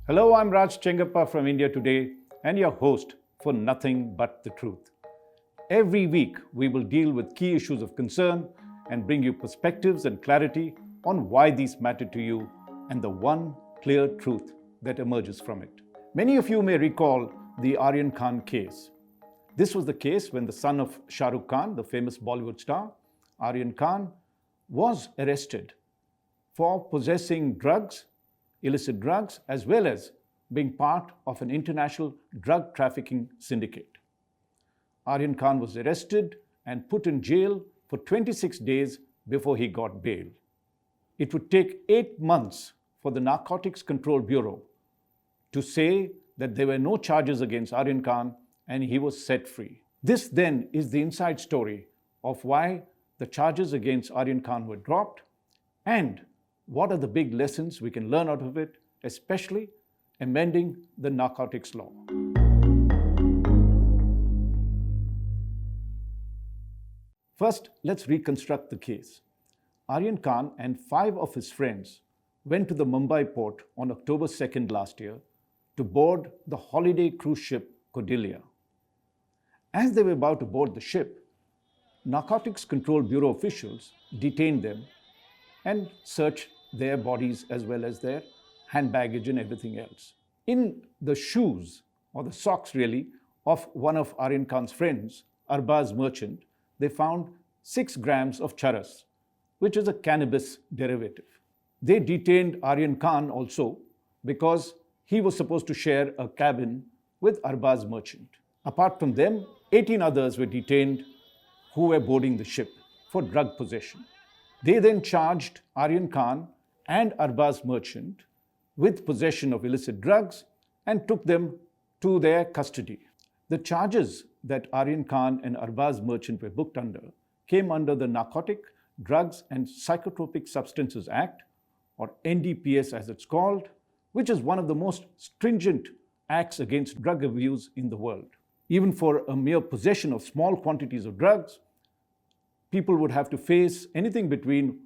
Hello, I'm Raj Chengappa from India Today and your host for Nothing But the Truth. Every week, we will deal with key issues of concern and bring you perspectives and clarity on why these matter to you and the one clear truth that emerges from it. Many of you may recall the Aryan Khan case. This was the case when the son of Shah Rukh Khan, the famous Bollywood star, Aryan Khan, was arrested for possessing drugs, illicit drugs, as well as being part of an international drug trafficking syndicate. Aryan Khan was arrested and put in jail for 26 days before he got bail. It would take 8 months for the Narcotics Control Bureau to say that there were no charges against Aryan Khan and he was set free. This then is the inside story of why the charges against Aryan Khan were dropped and what are the big lessons we can learn out of it, especially amending the narcotics law. First, let's reconstruct the case. Aryan Khan and 5 of his friends went to the Mumbai port on October 2nd last year to board the holiday cruise ship Cordelia. As they were about to board the ship, Narcotics Control Bureau officials detained them and searched their bodies as well as their hand baggage and everything else. In the shoes, or the socks really, of one of Aryan Khan's friends, Arbaz Merchant, they found 6 grams of charas, which is a cannabis derivative. They detained Aryan Khan also because he was supposed to share a cabin with Arbaz Merchant. Apart from them, 18 others were detained who were boarding the ship for drug possession. They then charged Aryan Khan and Arbaz Merchant with possession of illicit drugs and took them to their custody. The charges that Aryan Khan and Arbaz Merchant were booked under came under the Narcotic, Drugs and Psychotropic Substances Act, or NDPS as it's called, which is one of the most stringent acts against drug abuse in the world. Even for a mere possession of small quantities of drugs, people would have to face anything between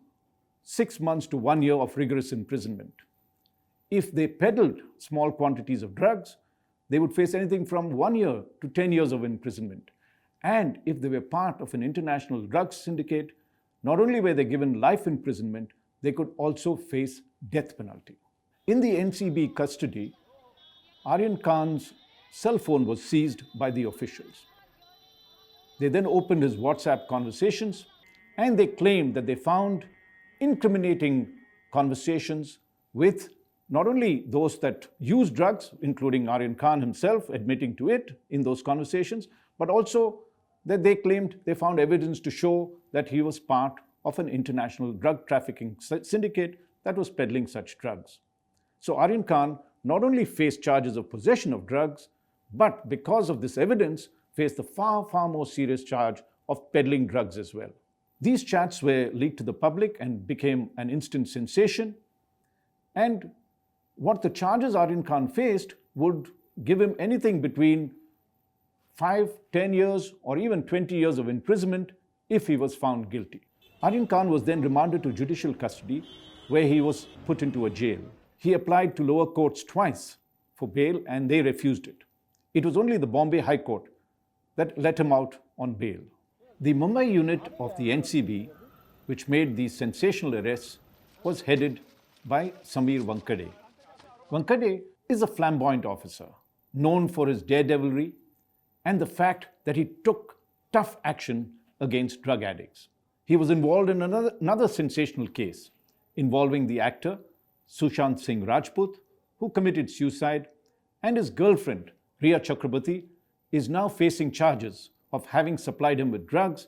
6 months to 1 year of rigorous imprisonment. If they peddled small quantities of drugs, they would face anything from 1 year to 10 years of imprisonment. And if they were part of an international drug syndicate, not only were they given life imprisonment, they could also face death penalty. In the NCB custody, Aryan Khan's cell phone was seized by the officials. They then opened his WhatsApp conversations and they claimed that they found incriminating conversations with not only those that used drugs, including Aryan Khan himself admitting to it in those conversations, but also that they claimed they found evidence to show that he was part of an international drug trafficking syndicate that was peddling such drugs. So Aryan Khan not only faced charges of possession of drugs, but because of this evidence, faced the far more serious charge of peddling drugs as well. These chats were leaked to the public and became an instant sensation. And what the charges Aryan Khan faced would give him anything between 5, 10 years or even 20 years of imprisonment if he was found guilty. Aryan Khan was then remanded to judicial custody where he was put into a jail. He applied to lower courts twice for bail and they refused it. It was only the Bombay High Court that let him out on bail. The Mumbai unit of the NCB, which made these sensational arrests, was headed by Sameer Wankade. Wankade is a flamboyant officer, known for his daredevilry and the fact that he took tough action against drug addicts. He was involved in another sensational case involving the actor Sushant Singh Rajput, who committed suicide, and his girlfriend, Riya Chakrabarti, is now facing charges of having supplied him with drugs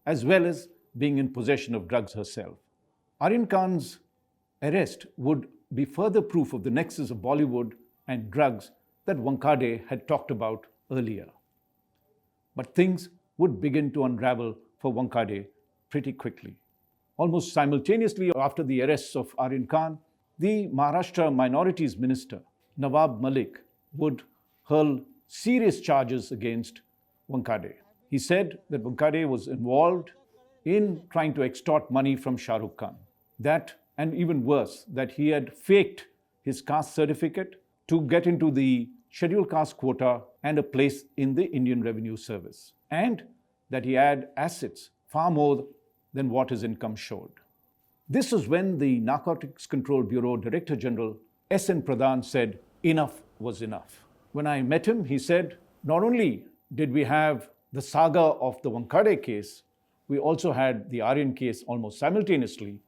as well as being in possession of drugs herself. Aryan Khan's arrest would be further proof of the nexus of Bollywood and drugs that Wankade had talked about earlier. But things would begin to unravel for Wankade pretty quickly. Almost simultaneously after the arrests of Aryan Khan, the Maharashtra Minorities Minister, Nawab Malik, would hurl serious charges against Wankade. He said that Wankade was involved in trying to extort money from Shah Rukh Khan. That, and even worse, that he had faked his caste certificate to get into the scheduled caste quota and a place in the Indian Revenue Service, and that he had assets far more than what his income showed. This was when the Narcotics Control Bureau Director General S.N. Pradhan said enough was enough. When I met him, he said, not only did we have the saga of the Wankhede case, we also had the Aryan case almost simultaneously,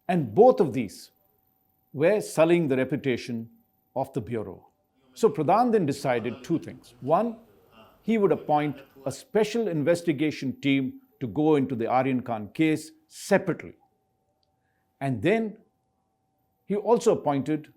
and both of these were sullying the reputation of the Bureau. So Pradhan then decided two things. One, he would appoint a special investigation team to go into the Aryan Khan case separately. And then he also appointed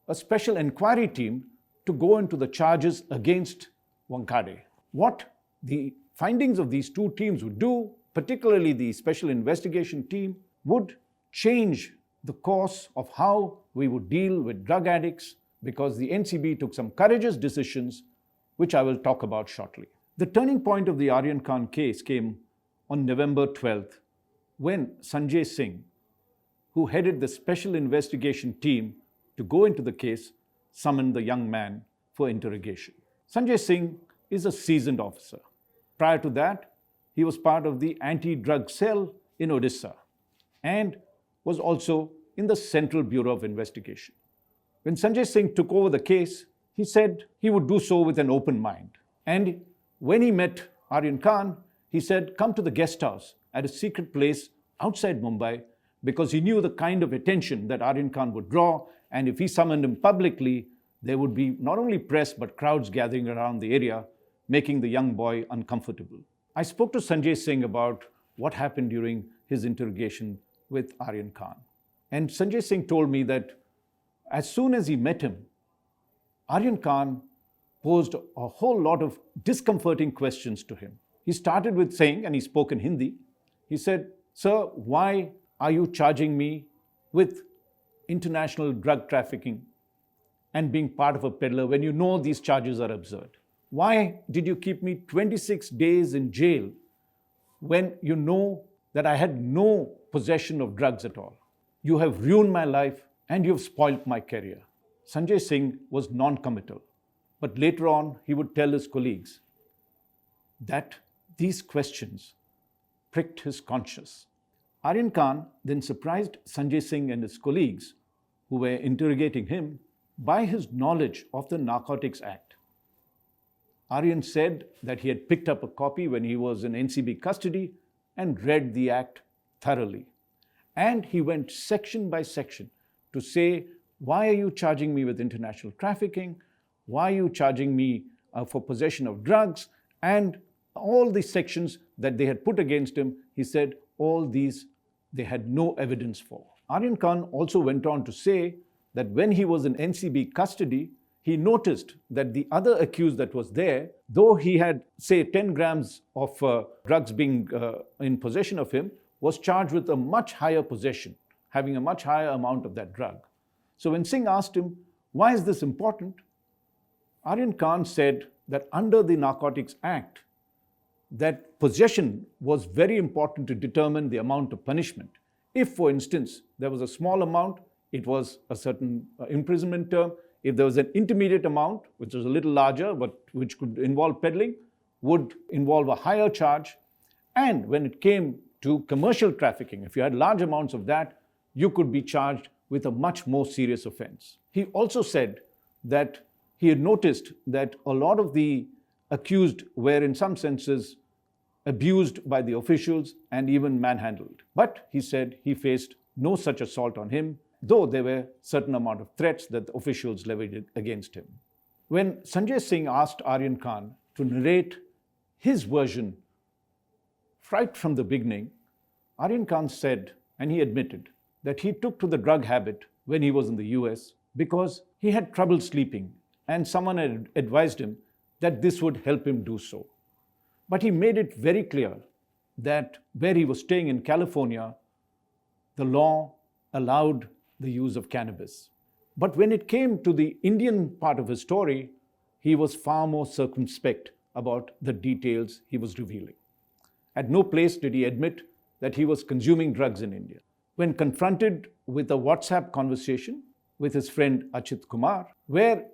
a special inquiry team to go into the charges against Wankhede. What the findings of these two teams would do, particularly the special investigation team, would change the course of how we would deal with drug addicts, because the NCB took some courageous decisions, which I will talk about shortly. The turning point of the Aryan Khan case came on November 12th, when Sanjay Singh, who headed the special investigation team to go into the case, summoned the young man for interrogation. Sanjay Singh is a seasoned officer. Prior to that, he was part of the anti-drug cell in Odisha and was also in the Central Bureau of Investigation. When Sanjay Singh took over the case, he said he would do so with an open mind. And when he met Aryan Khan, he said, come to the guest house at a secret place outside Mumbai, because he knew the kind of attention that Aryan Khan would draw, and if he summoned him publicly, there would be not only press but crowds gathering around the area, making the young boy uncomfortable. I spoke to Sanjay Singh about what happened during his interrogation with Aryan Khan. And Sanjay Singh told me that as soon as he met him, Aryan Khan posed a whole lot of discomforting questions to him. He started with saying, and he spoke in Hindi, he said, "Sir, why are you charging me with international drug trafficking and being part of a peddler when you know these charges are absurd? Why did you keep me 26 days in jail when you know that I had no possession of drugs at all? You have ruined my life and you have spoiled my career." Sanjay Singh was non-committal, but later on he would tell his colleagues that these questions pricked his conscience. Aryan Khan then surprised Sanjay Singh and his colleagues, who were interrogating him, by his knowledge of the Narcotics Act. Aryan said that he had picked up a copy when he was in NCB custody and read the Act thoroughly. And he went section by section to say, why are you charging me with international trafficking? Why are you charging me for possession of drugs? And all the sections that they had put against him, he said, all these they had no evidence for. Aryan Khan also went on to say that when he was in NCB custody, he noticed that the other accused that was there, though he had, say, 10 grams of drugs being in possession of him, was charged with a much higher possession, having a much higher amount of that drug. So when Singh asked him, why is this important? Aryan Khan said that under the Narcotics Act, that possession was very important to determine the amount of punishment. If, for instance, there was a small amount, it was a certain imprisonment term. If there was an intermediate amount, which was a little larger, but which could involve peddling, would involve a higher charge. And when it came to commercial trafficking, if you had large amounts of that, you could be charged with a much more serious offense. He also said that he had noticed that a lot of the accused were in some senses abused by the officials and even manhandled. But he said he faced no such assault on him, though there were certain amount of threats that the officials levied against him. When Sanjay Singh asked Aryan Khan to narrate his version right from the beginning, Aryan Khan said, and he admitted, that he took to the drug habit when he was in the US because he had trouble sleeping and someone had advised him that this would help him do so. But he made it very clear that where he was staying in California, the law allowed the use of cannabis. But when it came to the Indian part of his story, he was far more circumspect about the details he was revealing. At no place did he admit that he was consuming drugs in India. When confronted with a WhatsApp conversation with his friend Achit Kumar, where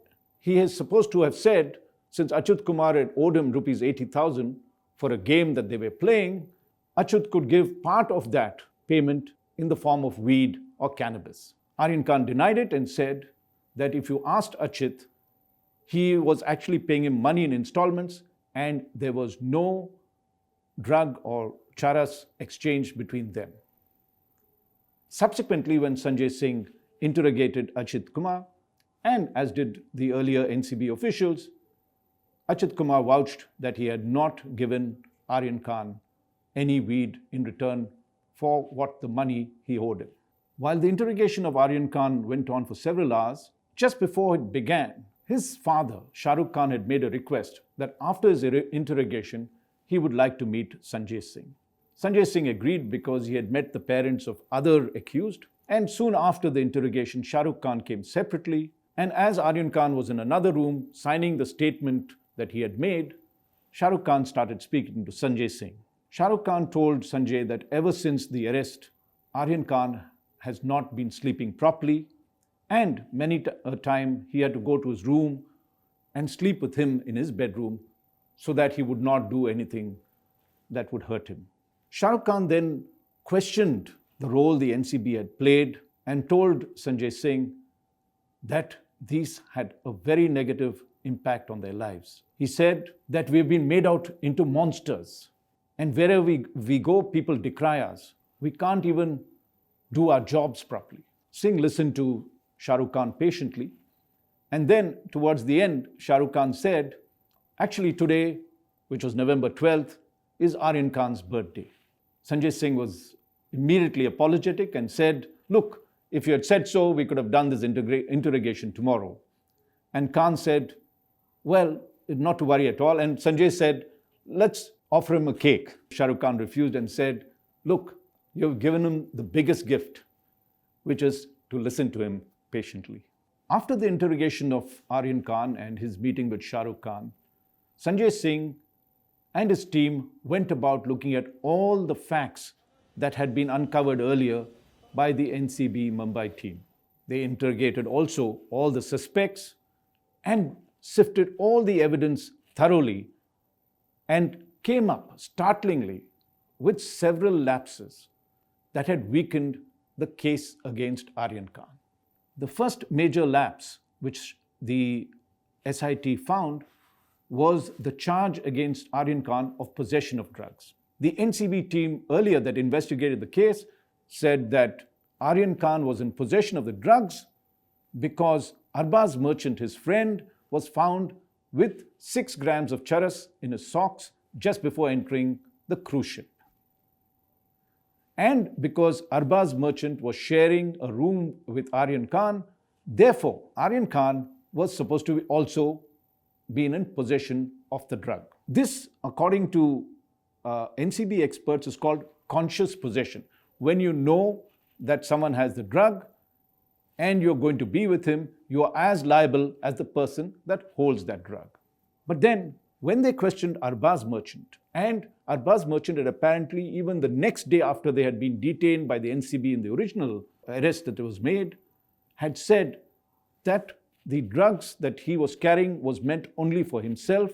he is supposed to have said, since Achyut Kumar had owed him rupees 80,000 for a game that they were playing, Achyut could give part of that payment in the form of weed or cannabis. Aryan Khan denied it and said that if you asked Achyut, he was actually paying him money in installments and there was no drug or charas exchanged between them. Subsequently, when Sanjay Singh interrogated Achyut Kumar, and as did the earlier NCB officials, Achyut Kumar vouched that he had not given Aryan Khan any weed in return for what the money he owed him. While the interrogation of Aryan Khan went on for several hours, just before it began, his father, Shah Rukh Khan, had made a request that after his interrogation, he would like to meet Sanjay Singh. Sanjay Singh agreed because he had met the parents of other accused, and soon after the interrogation, Shah Rukh Khan came separately, and as Aryan Khan was in another room signing the statement that he had made, Shah Rukh Khan started speaking to Sanjay Singh. Shah Rukh Khan told Sanjay that ever since the arrest, Aryan Khan has not been sleeping properly, and many a time he had to go to his room and sleep with him in his bedroom so that he would not do anything that would hurt him. Shah Rukh Khan then questioned the role the NCB had played and told Sanjay Singh that these had a very negative impact on their lives. He said that we've been made out into monsters, and wherever we go, people decry us. We can't even do our jobs properly. Singh listened to Shah Rukh Khan patiently, and then towards the end, Shah Rukh Khan said, actually today, which was November 12th, is Aryan Khan's birthday. Sanjay Singh was immediately apologetic and said, look, if you had said so, we could have done this interrogation tomorrow. And Khan said, well, not to worry at all. And Sanjay said, let's offer him a cake. Shah Rukh Khan refused and said, look, you've given him the biggest gift, which is to listen to him patiently. After the interrogation of Aryan Khan and his meeting with Shah Rukh Khan, Sanjay Singh and his team went about looking at all the facts that had been uncovered earlier by the NCB Mumbai team. They interrogated also all the suspects and sifted all the evidence thoroughly and came up startlingly with several lapses that had weakened the case against Aryan Khan. The first major lapse which the SIT found was the charge against Aryan Khan of possession of drugs. The NCB team earlier that investigated the case said that Aryan Khan was in possession of the drugs because Arbaz Merchant, his friend, was found with 6 grams of charas in his socks just before entering the cruise ship. And because Arbaz Merchant was sharing a room with Aryan Khan, therefore Aryan Khan was supposed to also be in possession of the drug. This, according to NCB experts, is called conscious possession. When you know that someone has the drug and you're going to be with him, you are as liable as the person that holds that drug. But then, when they questioned Arbaz Merchant, and Arbaz Merchant had apparently, even the next day after they had been detained by the NCB in the original arrest that was made, had said that the drugs that he was carrying was meant only for himself,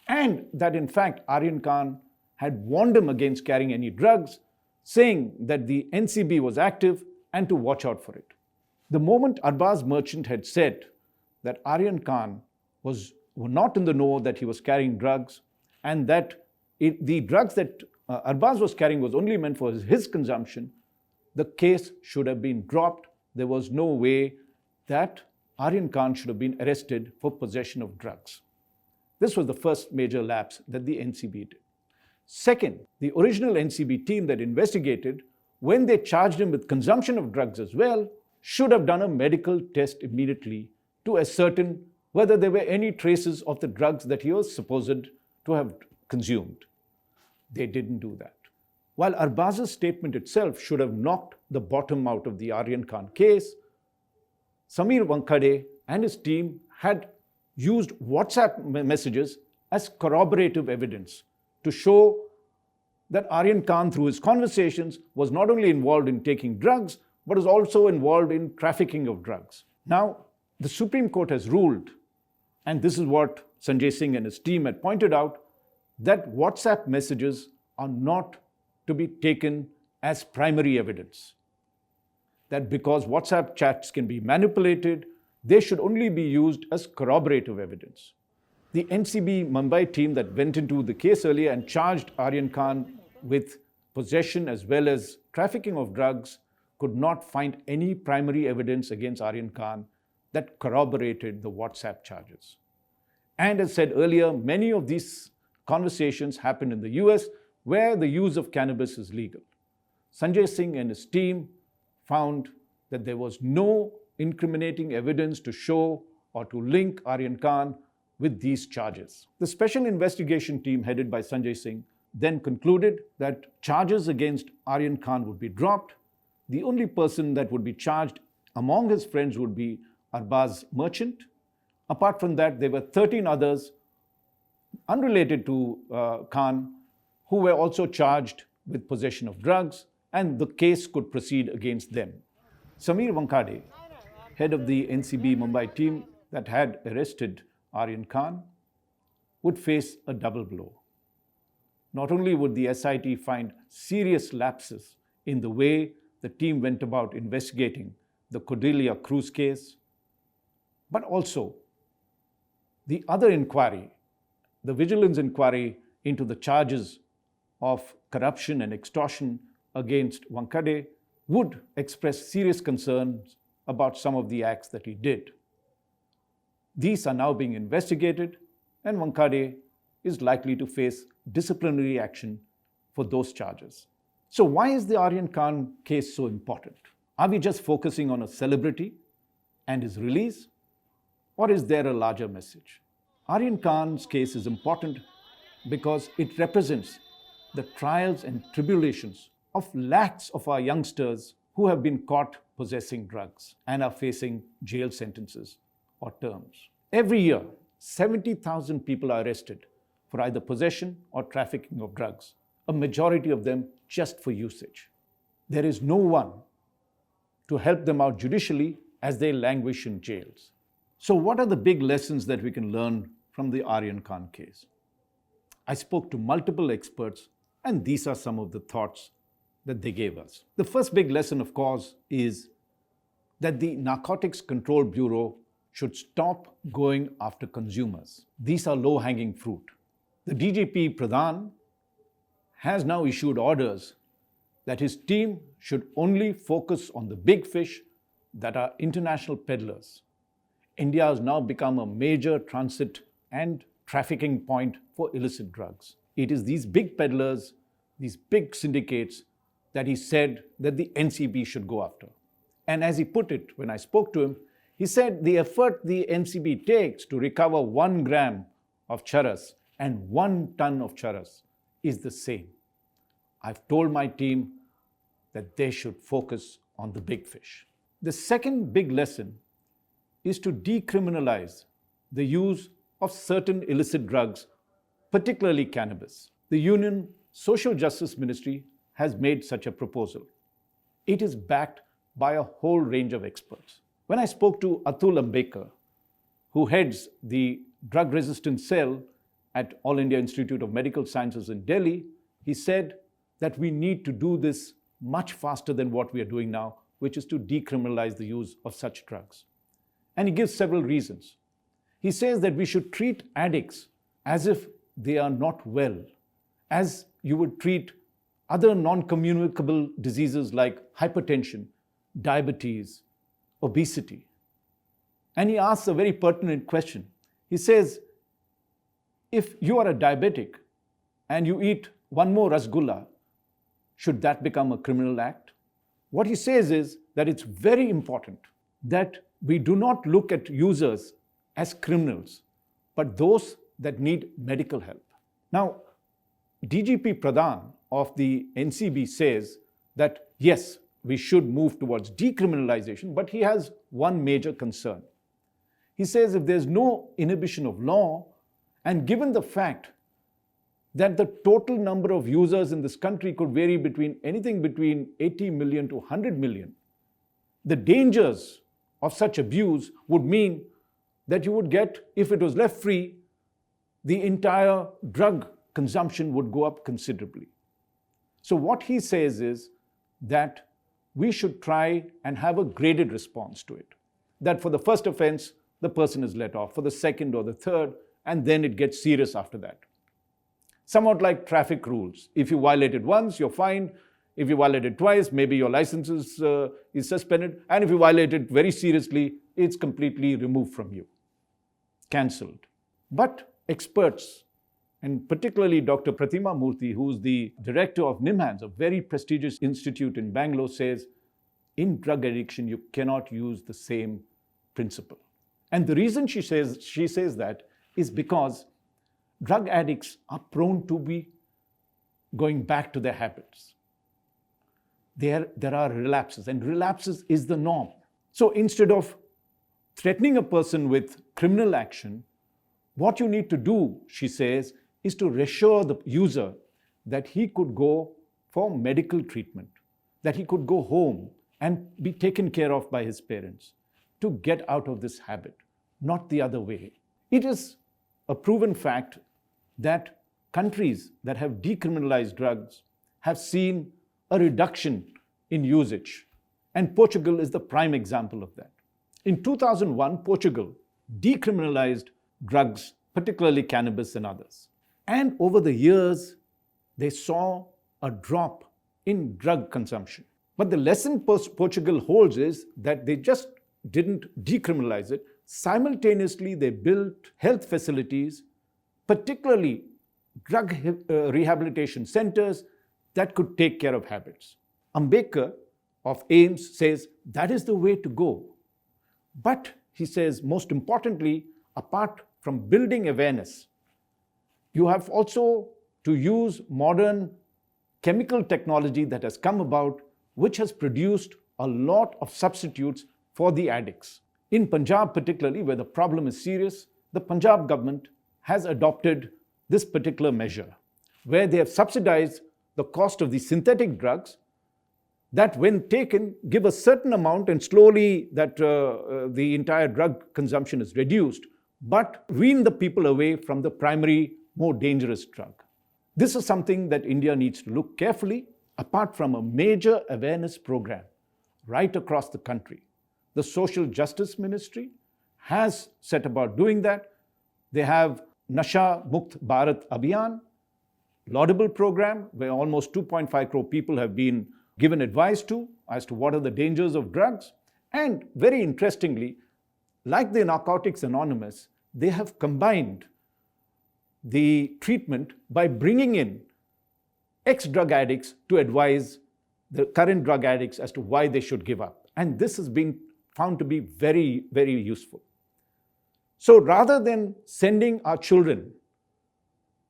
and that in fact Aryan Khan had warned him against carrying any drugs, saying that the NCB was active and to watch out for it. The moment Arbaz Merchant had said that Aryan Khan was not in the know that he was carrying drugs, and that the drugs that Arbaz was carrying was only meant for his consumption, the case should have been dropped. There was no way that Aryan Khan should have been arrested for possession of drugs. This was the first major lapse that the NCB did. Second, the original NCB team that investigated, when they charged him with consumption of drugs as well, should have done a medical test immediately to ascertain whether there were any traces of the drugs that he was supposed to have consumed. They didn't do that. While Arbaz's statement itself should have knocked the bottom out of the Aryan Khan case, Samir Wankhede and his team had used WhatsApp messages as corroborative evidence to show that Aryan Khan, through his conversations, was not only involved in taking drugs, but was also involved in trafficking of drugs. Now, the Supreme Court has ruled And this is what Sanjay Singh and his team had pointed out, that WhatsApp messages are not to be taken as primary evidence. That because WhatsApp chats can be manipulated, they should only be used as corroborative evidence. The NCB Mumbai team that went into the case earlier and charged Aryan Khan with possession as well as trafficking of drugs could not find any primary evidence against Aryan Khan that corroborated the WhatsApp charges. And as said earlier, many of these conversations happened in the US where the use of cannabis is legal. Sanjay Singh and his team found that there was no incriminating evidence to show or to link Aryan Khan with these charges. The special investigation team headed by Sanjay Singh then concluded that charges against Aryan Khan would be dropped. The only person that would be charged among his friends would be Arbaz Merchant. Apart from that, there were 13 others unrelated to Khan who were also charged with possession of drugs, and the case could proceed against them. Sameer Wankade, head of the NCB Mumbai team that had arrested Aryan Khan, would face a double blow. Not only would the SIT find serious lapses in the way the team went about investigating the Cordelia Cruz case, but also the other inquiry, the Vigilance Inquiry into the charges of corruption and extortion against Wankade, would express serious concerns about some of the acts that he did. These are now being investigated, and Wankade is likely to face disciplinary action for those charges. So why is the Aryan Khan case so important? Are we just focusing on a celebrity and his release? Or is there a larger message? Aryan Khan's case is important because it represents the trials and tribulations of lakhs of our youngsters who have been caught possessing drugs and are facing jail sentences or terms. Every year, 70,000 people are arrested for either possession or trafficking of drugs, a majority of them just for usage. There is no one to help them out judicially as they languish in jails. So what are the big lessons that we can learn from the Aryan Khan case? I spoke to multiple experts, and these are some of the thoughts that they gave us. The first big lesson, of course, is that the Narcotics Control Bureau should stop going after consumers. These are low-hanging fruit. The DGP Pradhan has now issued orders that his team should only focus on the big fish that are international peddlers. India has now become a major transit and trafficking point for illicit drugs. It is these big peddlers, these big syndicates, that he said that the NCB should go after. And as he put it, when I spoke to him, he said the effort the NCB takes to recover 1 gram of charas and 1 ton of charas is the same. I've told my team that they should focus on the big fish. The second big lesson is to decriminalize the use of certain illicit drugs, particularly cannabis. The Union Social Justice Ministry has made such a proposal. It is backed by a whole range of experts. When I spoke to Atul Ambekar, who heads the drug resistance cell at All India Institute of Medical Sciences in Delhi, he said that we need to do this much faster than what we are doing now, which is to decriminalize the use of such drugs. And he gives several reasons. He says that we should treat addicts as if they are not well, as you would treat other non-communicable diseases like hypertension, diabetes, obesity. And he asks a very pertinent question. He says, if you are a diabetic and you eat 1 more rasgulla, should that become a criminal act? What he says is that it's very important that we do not look at users as criminals, but those that need medical help. Now, DGP Pradhan of the NCB says that yes, we should move towards decriminalization, but he has one major concern. He says if there's no inhibition of law, and given the fact that the total number of users in this country could vary between anything between 80 million to 100 million, the dangers of such abuse would mean that you would get if it was left free, the entire drug consumption would go up considerably. So what he says is that we should try and have a graded response to it. That for the first offense, the person is let off, for the second or the third, and then it gets serious after that. Somewhat like traffic rules. If you violate it once, you're fined. If you violate it twice, maybe your license is suspended. And if you violate it very seriously, it's completely removed from you, cancelled. But experts, and particularly Dr. Pratima Murthy, who's the director of NIMHANS, a very prestigious institute in Bangalore, says in drug addiction, you cannot use the same principle. And the reason she says that is because drug addicts are prone to be going back to their habits. There are relapses, and relapses is the norm. So instead of threatening a person with criminal action, what you need to do, she says, is to reassure the user that he could go for medical treatment, that he could go home and be taken care of by his parents to get out of this habit, not the other way. It is a proven fact that countries that have decriminalized drugs have seen a reduction in usage. And Portugal is the prime example of that. In 2001, Portugal decriminalized drugs, particularly cannabis and others. And over the years, they saw a drop in drug consumption. But the lesson Portugal holds is that they just didn't decriminalize it. Simultaneously, they built health facilities, particularly drug rehabilitation centers that could take care of habits. Ambedkar of AIMS says that is the way to go. But he says, most importantly, apart from building awareness, you have also to use modern chemical technology that has come about, which has produced a lot of substitutes for the addicts. In Punjab particularly, where the problem is serious, the Punjab government has adopted this particular measure, where they have subsidized the cost of the synthetic drugs that when taken give a certain amount and slowly that the entire drug consumption is reduced, but wean the people away from the primary, more dangerous drug. This is something that India needs to look carefully, apart from a major awareness program right across the country. The Social Justice Ministry has set about doing that. They have Nasha Mukt Bharat Abhiyan, laudable program where almost 2.5 crore people have been given advice as to what are the dangers of drugs. And very interestingly, like the Narcotics Anonymous, they have combined the treatment by bringing in ex-drug addicts to advise the current drug addicts as to why they should give up. And this has been found to be very, very useful. So rather than sending our children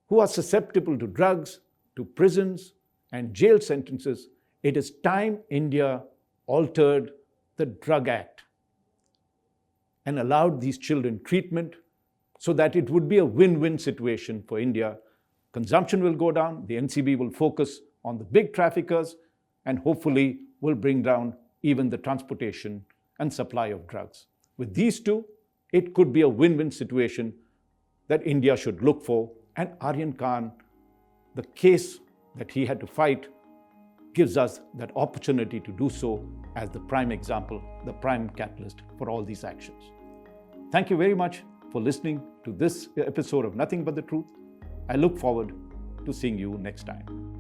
who are susceptible to drugs, to prisons and jail sentences, it is time India altered the Drug Act and allowed these children treatment so that it would be a win-win situation for India. Consumption will go down, the NCB will focus on the big traffickers, and hopefully will bring down even the transportation and supply of drugs. With these two, it could be a win-win situation that India should look for. And Aryan Khan, the case that he had to fight, gives us that opportunity to do so as the prime example, the prime catalyst for all these actions. Thank you very much for listening to this episode of Nothing But the Truth. I look forward to seeing you next time.